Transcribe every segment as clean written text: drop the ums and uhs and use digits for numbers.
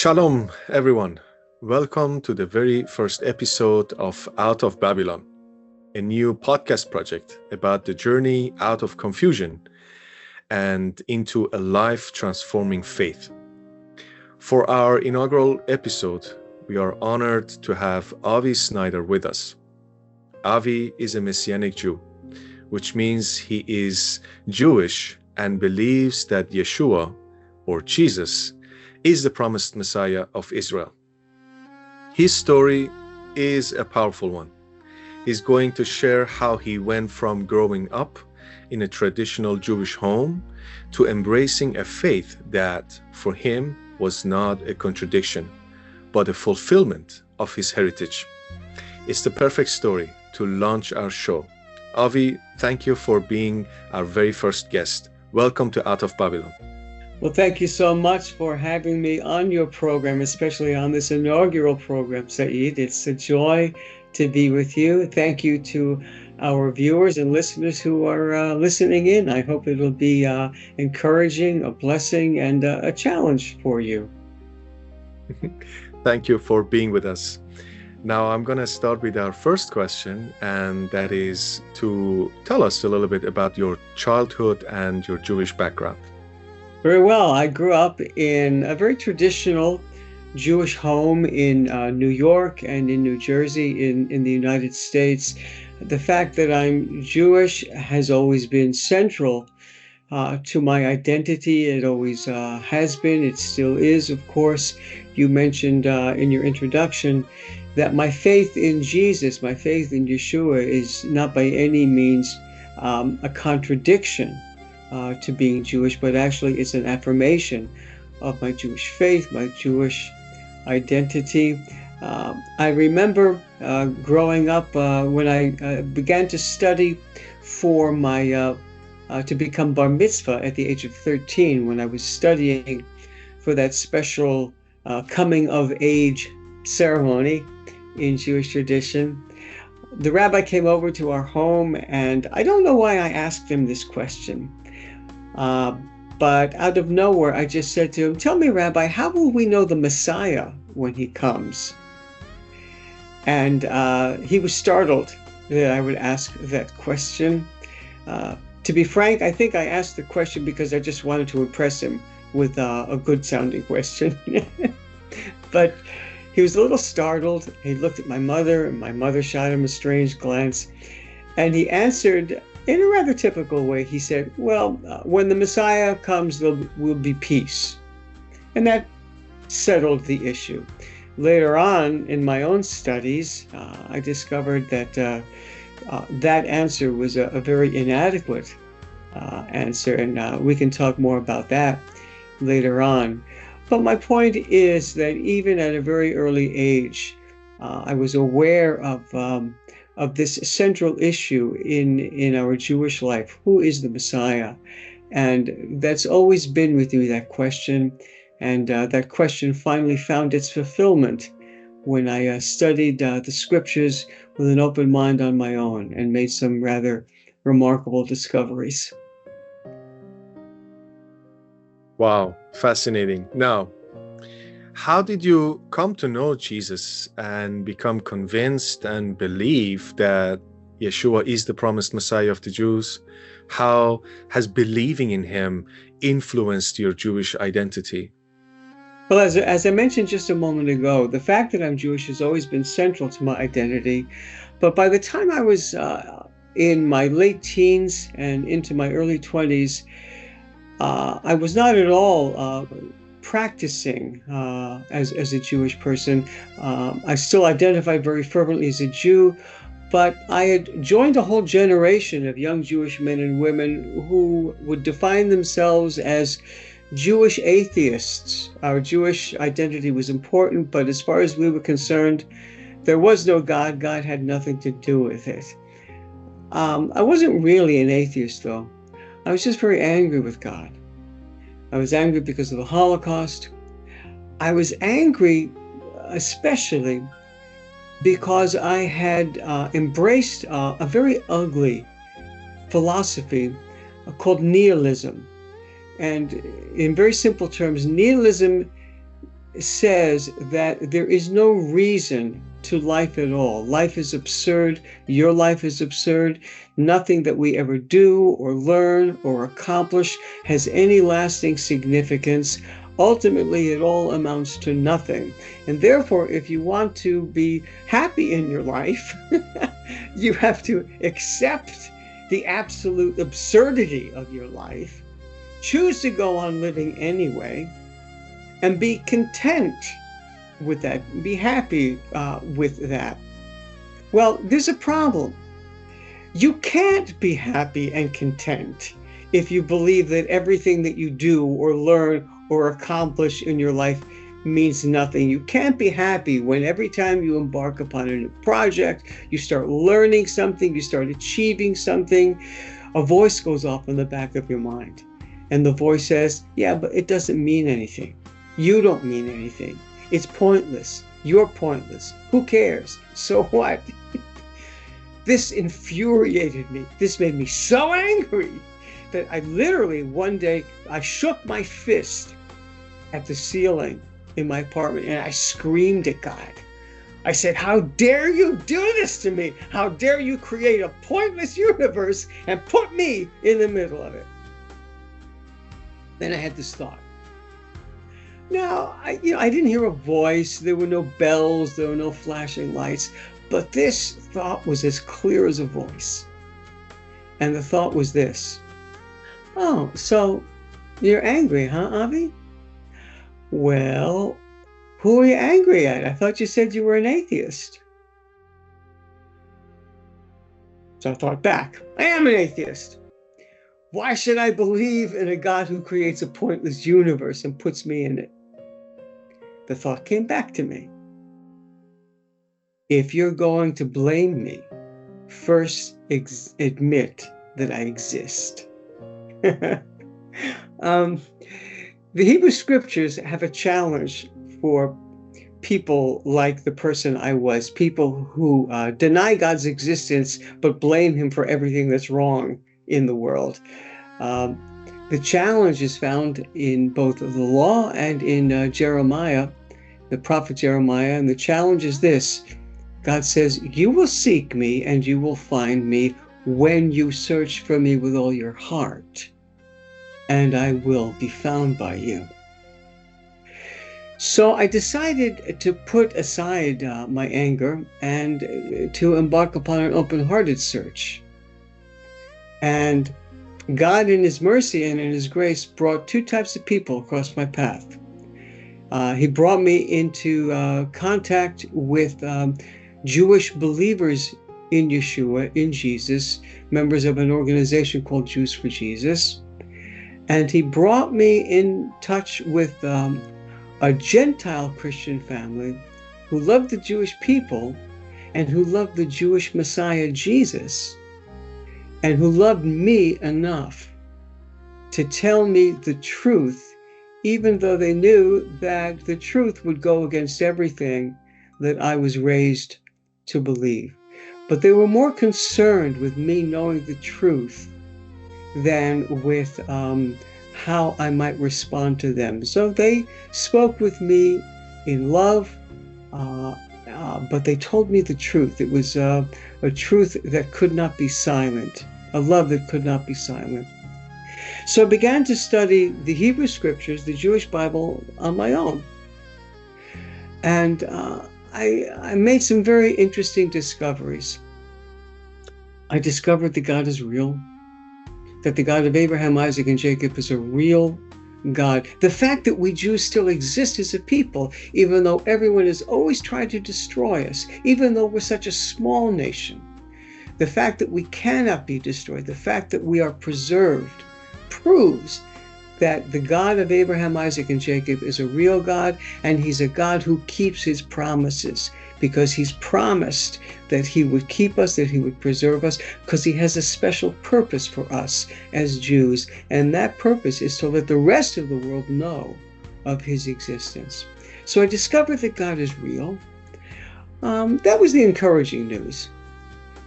Shalom, everyone. Welcome to the very first episode of Out of Babylon, a new podcast project about the journey out of confusion and into a life-transforming faith. For our inaugural episode, we are honored to have Avi Snyder with us. Avi is a messianic Jew, which means he is Jewish and believes that Yeshua, or Jesus, is the promised Messiah of Israel. His story is a powerful one. He's going to share how he went from growing up in a traditional Jewish home to embracing a faith that, for him, was not a contradiction, but a fulfillment of his heritage. It's the perfect story to launch our show. Avi, thank you for being our very first guest. Welcome to Out of Babylon. Well, thank you so much for having me on your program, especially on this inaugural program, Saïd. It's a joy to be with you. Thank you to our viewers and listeners who are listening in. I hope it will be encouraging, a blessing, and a challenge for you. Thank you for being with us. Now, I'm going to start with our first question, and that is to tell us a little bit about your childhood and your Jewish background. Very well. I grew up in a very traditional Jewish home in New York and in New Jersey in the United States. The fact that I'm Jewish has always been central to my identity. It always has been. It still is, of course. You mentioned in your introduction that my faith in Jesus, my faith in Yeshua, is not by any means a contradiction to being Jewish, but actually it's an affirmation of my Jewish faith, my Jewish identity. I remember growing up when I began to study for my to become bar mitzvah at the age of 13, when I was studying for that special coming of age ceremony in Jewish tradition. The rabbi came over to our home, and I don't know why I asked him this question. But out of nowhere, I just said to him, "Tell me, Rabbi, how will we know the Messiah when he comes?" And he was startled that I would ask that question. To be frank, I think I asked the question because I just wanted to impress him with a good-sounding question. But he was a little startled. He looked at my mother, and my mother shot him a strange glance. And he answered in a rather typical way. He said, "Well, when the Messiah comes, there will be peace." And that settled the issue. Later on in my own studies, I discovered that that answer was a very inadequate answer, and we can talk more about that later on. But my point is that even at a very early age, I was aware of this central issue in our Jewish life. Who is the Messiah? And that's always been with me, that question. And that question finally found its fulfillment when I studied the scriptures with an open mind on my own and made some rather remarkable discoveries. Wow, fascinating. Now, how did you come to know Jesus and become convinced and believe that Yeshua is the promised Messiah of the Jews? How has believing in him influenced your Jewish identity? Well, as I mentioned just a moment ago, the fact that I'm Jewish has always been central to my identity. But by the time I was in my late teens and into my early 20s, I was not at all practicing as a Jewish person. I still identified very fervently as a Jew, but I had joined a whole generation of young Jewish men and women who would define themselves as Jewish atheists. Our Jewish identity was important, but as far as we were concerned, there was no God. God had nothing to do with it. I wasn't really an atheist, though. I was just very angry with God. I was angry because of the Holocaust. I was angry especially because I had embraced a very ugly philosophy called nihilism. And in very simple terms, nihilism says that there is no reason to life at all. Life is absurd. Your life is absurd. Nothing that we ever do or learn or accomplish has any lasting significance. Ultimately, it all amounts to nothing. And therefore, if you want to be happy in your life, you have to accept the absolute absurdity of your life, choose to go on living anyway, and be content with that, be happy with that. Well, there's a problem. You can't be happy and content if you believe that everything that you do or learn or accomplish in your life means nothing. You can't be happy when every time you embark upon a new project, you start learning something, you start achieving something, a voice goes off in the back of your mind. And the voice says, yeah, but it doesn't mean anything. You don't mean anything. It's pointless. You're pointless. Who cares? So what? This infuriated me. This made me so angry that I literally one day, I shook my fist at the ceiling in my apartment and I screamed at God. I said, how dare you do this to me? How dare you create a pointless universe and put me in the middle of it? Then I had this thought. Now, I didn't hear a voice. There were no bells. There were no flashing lights. But this thought was as clear as a voice. And the thought was this. Oh, so you're angry, huh, Avi? Well, who are you angry at? I thought you said you were an atheist. So I thought back. I am an atheist. Why should I believe in a God who creates a pointless universe and puts me in it? The thought came back to me. If you're going to blame me, first admit that I exist. The Hebrew scriptures have a challenge for people like the person I was, people who deny God's existence but blame him for everything that's wrong in the world. The challenge is found in both the law and in Jeremiah, the prophet Jeremiah, and the challenge is this. God says, you will seek me and you will find me when you search for me with all your heart, and I will be found by you. So I decided to put aside my anger and to embark upon an open-hearted search. And God in his mercy and in his grace brought two types of people across my path. He brought me into contact with Jewish believers in Yeshua, in Jesus, members of an organization called Jews for Jesus. And he brought me in touch with a Gentile Christian family who loved the Jewish people and who loved the Jewish Messiah, Jesus, and who loved me enough to tell me the truth, even though they knew that the truth would go against everything that I was raised to believe. But they were more concerned with me knowing the truth than with how I might respond to them. So they spoke with me in love, but they told me the truth. It was a truth that could not be silent, a love that could not be silent. So I began to study the Hebrew scriptures, the Jewish Bible, on my own. And I made some very interesting discoveries. I discovered that God is real, that the God of Abraham, Isaac, and Jacob is a real God. The fact that we Jews still exist as a people, even though everyone has always tried to destroy us, even though we're such a small nation, the fact that we cannot be destroyed, the fact that we are preserved, proves that the God of Abraham, Isaac, and Jacob is a real God, and he's a God who keeps his promises, because he's promised that he would keep us, that he would preserve us, because he has a special purpose for us as Jews, and that purpose is to let the rest of the world know of his existence. So I discovered that God is real. That was the encouraging news.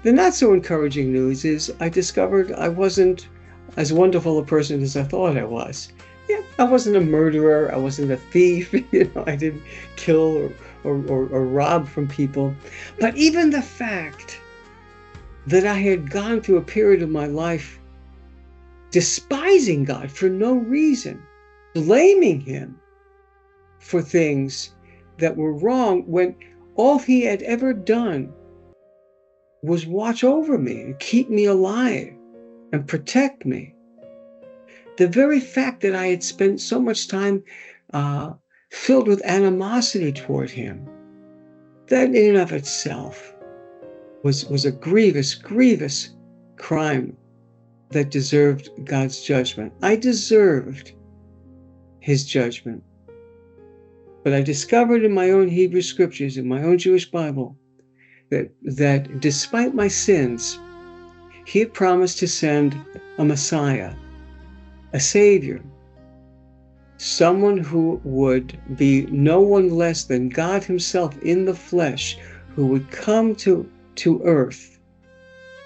The not so encouraging news is I discovered I wasn't as wonderful a person as I thought I was. Yeah, I wasn't a murderer. I wasn't a thief. I didn't kill or rob from people. But even the fact that I had gone through a period of my life despising God for no reason, blaming him for things that were wrong when all he had ever done was watch over me and keep me alive and protect me. The very fact that I had spent so much time filled with animosity toward him, that in and of itself was a grievous, grievous crime that deserved God's judgment. I deserved his judgment. But I discovered in my own Hebrew scriptures, in my own Jewish Bible, that despite my sins, he had promised to send a Messiah, a Savior, someone who would be no one less than God himself in the flesh, who would come to earth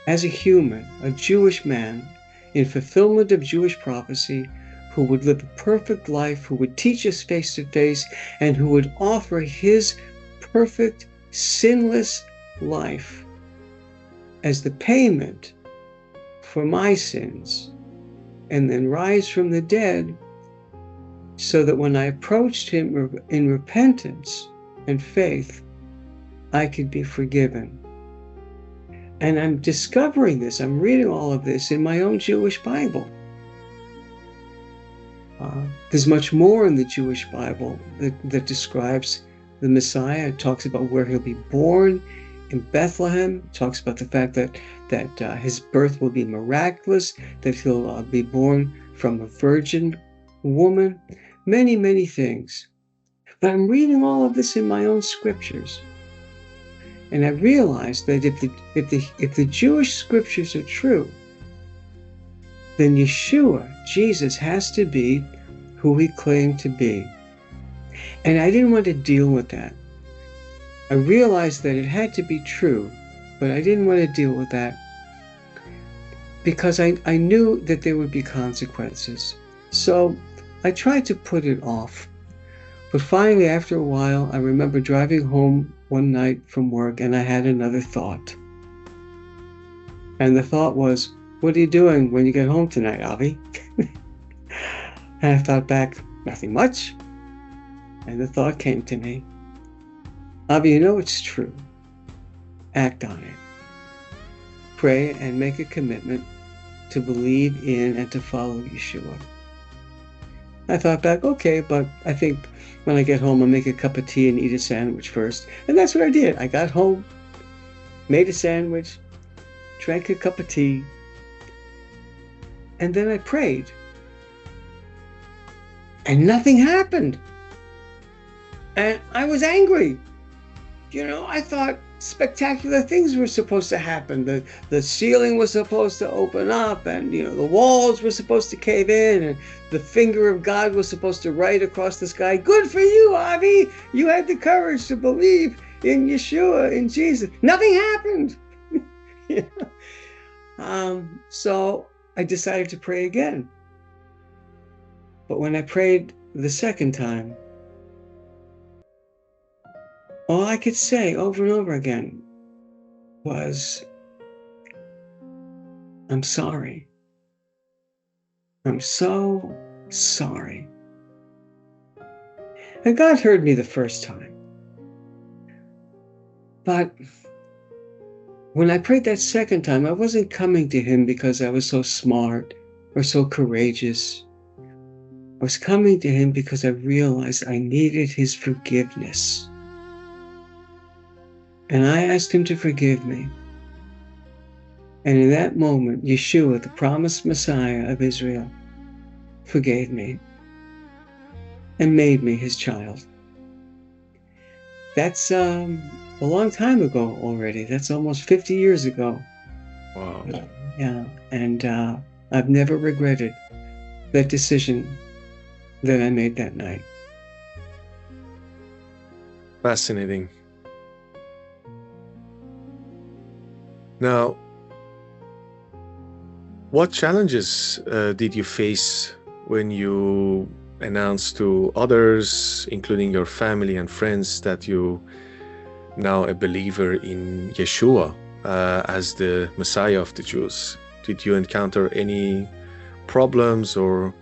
as a human, a Jewish man, in fulfillment of Jewish prophecy, who would live a perfect life, who would teach us face to face, and who would offer his perfect, sinless life as the payment for my sins, and then rise from the dead, so that when I approached him in repentance and faith, I could be forgiven. And I'm discovering this, I'm reading all of this in my own Jewish Bible. There's much more in the Jewish Bible that describes the Messiah. It talks about where he'll be born in Bethlehem. It talks about the fact that his birth will be miraculous, that he'll be born from a virgin woman, many, many things. But I'm reading all of this in my own scriptures. And I realized that if the Jewish scriptures are true, then Yeshua, Jesus, has to be who he claimed to be. And I didn't want to deal with that. I realized that it had to be true, but I didn't want to deal with that because I knew that there would be consequences. So I tried to put it off. But finally, after a while, I remember driving home one night from work and I had another thought. And the thought was, what are you doing when you get home tonight, Avi? And I thought back, nothing much. And the thought came to me, Avi, you know it's true. Act on it. Pray and make a commitment to believe in and to follow Yeshua. I thought back, okay, but I think when I get home, I'll make a cup of tea and eat a sandwich first. And that's what I did. I got home, made a sandwich, drank a cup of tea, and then I prayed. And nothing happened. And I was angry. I thought spectacular things were supposed to happen. The ceiling was supposed to open up, and the walls were supposed to cave in, and the finger of God was supposed to write across the sky. Good for you, Avi. You had the courage to believe in Yeshua, in Jesus. Nothing happened. So I decided to pray again. But when I prayed the second time, all I could say over and over again was, I'm sorry. I'm so sorry. And God heard me the first time. But when I prayed that second time, I wasn't coming to him because I was so smart or so courageous. I was coming to him because I realized I needed his forgiveness. And I asked him to forgive me. And in that moment, Yeshua, the promised Messiah of Israel, forgave me and made me his child. That's a long time ago already. That's almost 50 years ago. Wow. Yeah, and I've never regretted that decision that I made that night. Fascinating. Now, what challenges did you face when you announced to others, including your family and friends, that you now a believer in Yeshua as the Messiah of the Jews? Did you encounter any problems or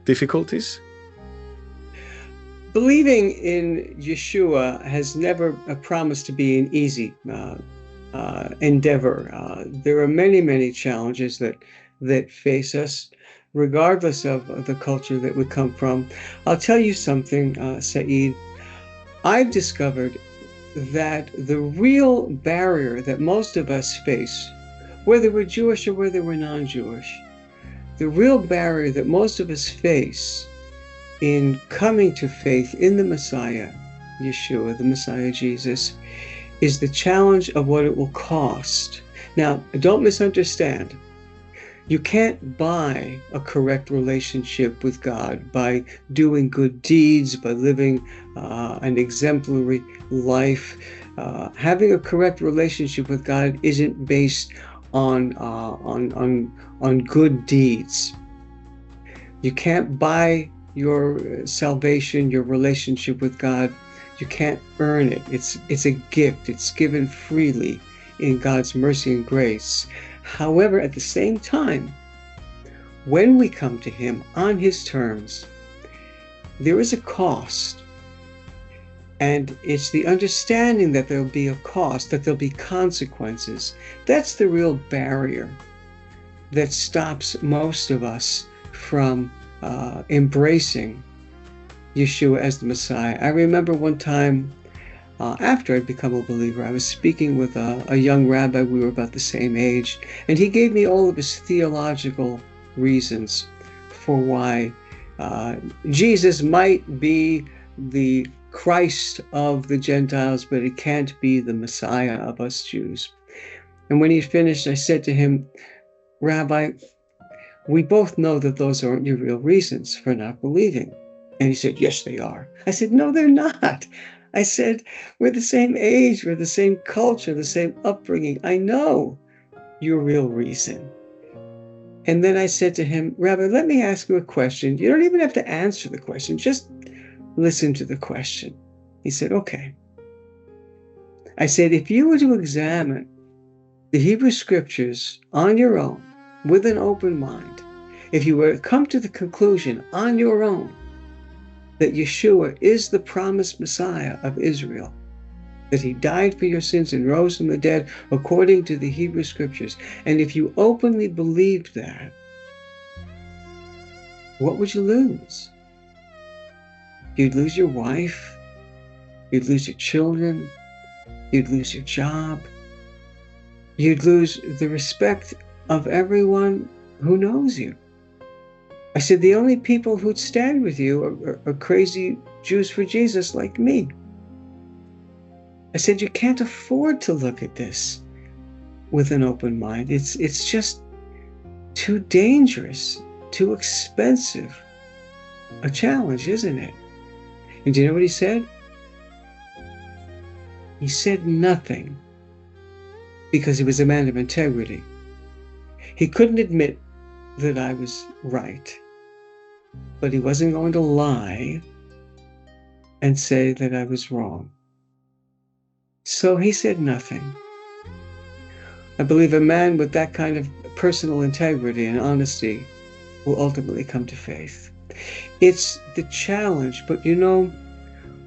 difficulties? Believing in Yeshua has never promised to be an easy endeavor. There are many, many challenges that face us, regardless of the culture that we come from. I'll tell you something, Saïd. I've discovered that the real barrier that most of us face, whether we're Jewish or whether we're non-Jewish, the real barrier that most of us face in coming to faith in the Messiah, Yeshua, the Messiah Jesus, is the challenge of what it will cost. Now, don't misunderstand. You can't buy a correct relationship with God by doing good deeds, by living an exemplary life. Having a correct relationship with God isn't based on good deeds. You can't buy your salvation, your relationship with God. You can't earn it. It's a gift. It's given freely in God's mercy and grace. However, at the same time, when we come to Him on His terms, there is a cost. And it's the understanding that there'll be a cost, that there'll be consequences. That's the real barrier that stops most of us from embracing Yeshua as the Messiah. I remember one time after I'd become a believer, I was speaking with a young rabbi. We were about the same age, and he gave me all of his theological reasons for why Jesus might be the Christ of the Gentiles, but it can't be the Messiah of us Jews. And when he finished, I said to him, Rabbi, we both know that those aren't your real reasons for not believing. And he said, yes, they are. I said, no, they're not. I said, we're the same age, we're the same culture, the same upbringing. I know your real reason. And then I said to him, Rabbi, let me ask you a question. You don't even have to answer the question. Just listen to the question. He said, okay. I said, if you were to examine the Hebrew scriptures on your own, with an open mind, if you were to come to the conclusion on your own that Yeshua is the promised Messiah of Israel, that He died for your sins and rose from the dead according to the Hebrew scriptures, and if you openly believed that, what would you lose? You'd lose your wife, you'd lose your children, you'd lose your job, you'd lose the respect of everyone who knows you. I said, the only people who'd stand with you are crazy Jews for Jesus like me. I said, you can't afford to look at this with an open mind. It's just too dangerous, too expensive a challenge, isn't it? And do you know what he said? He said nothing because he was a man of integrity. He couldn't admit that I was right, but he wasn't going to lie and say that I was wrong. So he said nothing. I believe a man with that kind of personal integrity and honesty will ultimately come to faith. It's the challenge, but you know,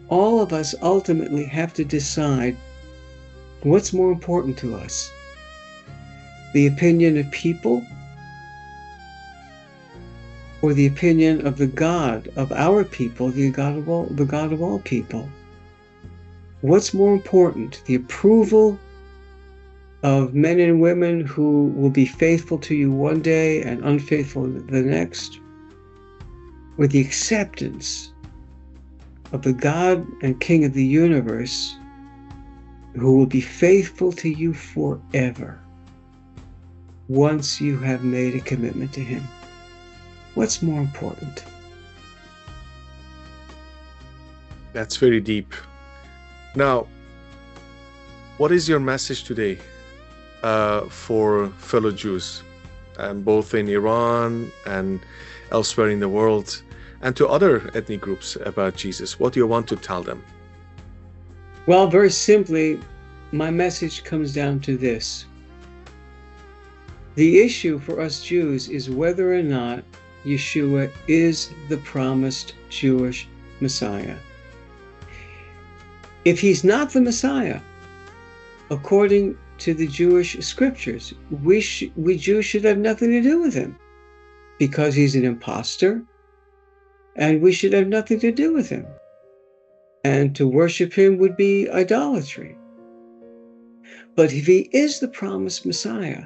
all of us ultimately have to decide what's more important to us. The opinion of people or the opinion of the God of our people, the God of all people? What's more important, the approval of men and women who will be faithful to you one day and unfaithful the next, or the acceptance of the God and King of the universe who will be faithful to you forever once you have made a commitment to Him? What's more important? That's very deep. Now, what is your message today for fellow Jews? both in Iran and elsewhere in the world, and to other ethnic groups about Jesus? What do you want to tell them? Well, very simply, my message comes down to this. The issue for us Jews is whether or not Yeshua is the promised Jewish Messiah. If he's not the Messiah, according to the Jewish scriptures, we Jews should have nothing to do with him, because he's an imposter, and we should have nothing to do with him. And to worship him would be idolatry. But if he is the promised Messiah,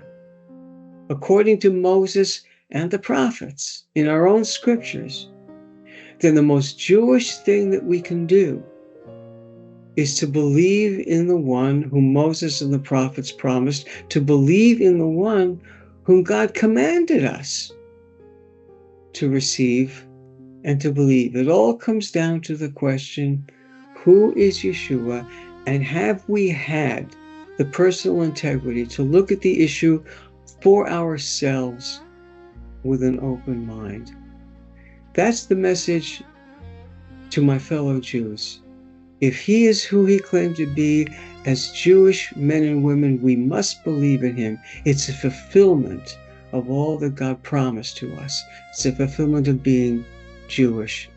according to Moses and the prophets in our own scriptures, then the most Jewish thing that we can do is to believe in the one whom Moses and the prophets promised, to believe in the one whom God commanded us to receive and to believe. It all comes down to the question, who is Yeshua, and have we had the personal integrity to look at the issue for ourselves with an open mind? That's the message to my fellow Jews. If he is who he claimed to be, as Jewish men and women, we must believe in him. It's a fulfillment of all that God promised to us. It's a fulfillment of being Jewish.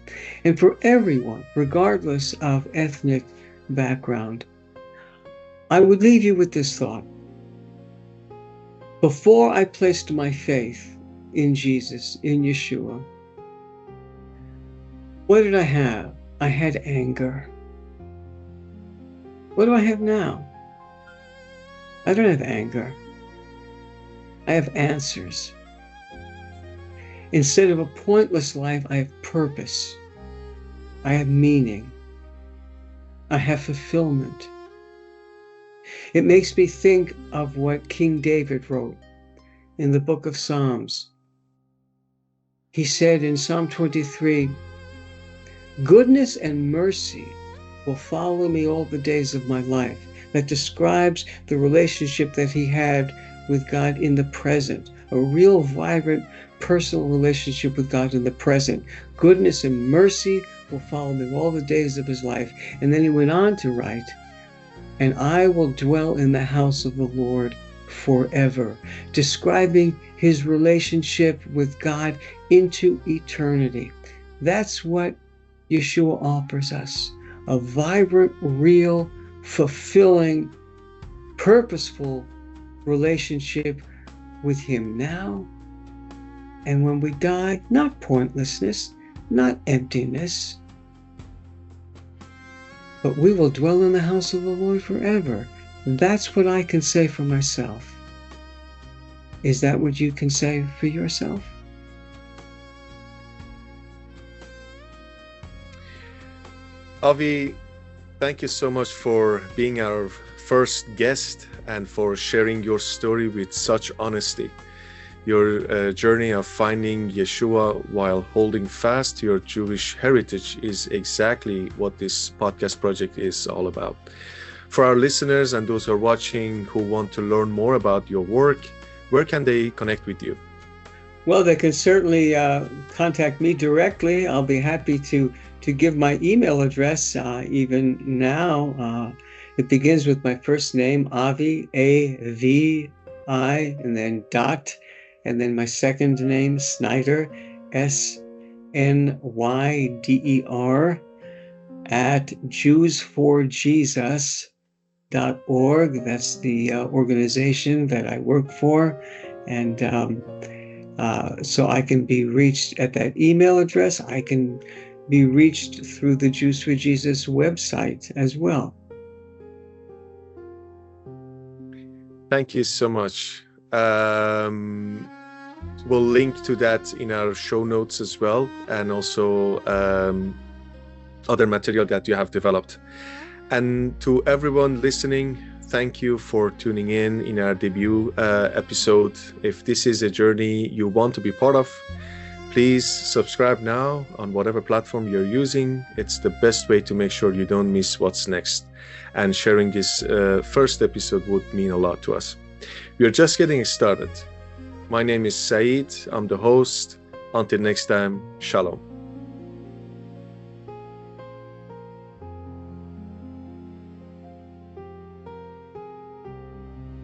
And for everyone, regardless of ethnic background, I would leave you with this thought. Before I placed my faith in Jesus, in Yeshua, what did I have? I had anger. What do I have now? I don't have anger. I have answers. Instead of a pointless life, I have purpose. I have meaning. I have fulfillment. It makes me think of what King David wrote in the book of Psalms. He said in Psalm 23, "Goodness and mercy will follow me all the days of my life." That describes the relationship that he had with God in the present, a real vibrant personal relationship with God in the present. Goodness and mercy will follow him all the days of his life. And then he went on to write, "And I will dwell in the house of the Lord forever," describing his relationship with God into eternity. That's what Yeshua offers us, a vibrant, real, fulfilling, purposeful relationship with him now and when we die. Not pointlessness, not emptiness, but we will dwell in the house of the Lord forever. That's what I can say for myself. Is that what you can say for yourself? Avi, thank you so much for being our first guest and for sharing your story with such honesty. Your journey of finding Yeshua while holding fast to your Jewish heritage is exactly what this podcast project is all about. For our listeners and those who are watching who want to learn more about your work, where can they connect with you? Well, they can certainly contact me directly. I'll be happy to give my email address even now. It begins with my first name, Avi, A-V-I, and then dot, and then my second name, Snyder, S-N-Y-D-E-R, at JewsForJesus.org. That's the organization that I work for. And so I can be reached at that email address. I can be reached through the Jews for Jesus website as well. Thank you so much. We'll link to that in our show notes as well, and also other material that you have developed. And to everyone listening, thank you for tuning in our debut episode. If this is a journey you want to be part of, please subscribe now on whatever platform you're using. It's the best way to make sure you don't miss what's next. And sharing this first episode would mean a lot to us. We are just getting started. My name is Saïd. I'm the host. Until next time, Shalom.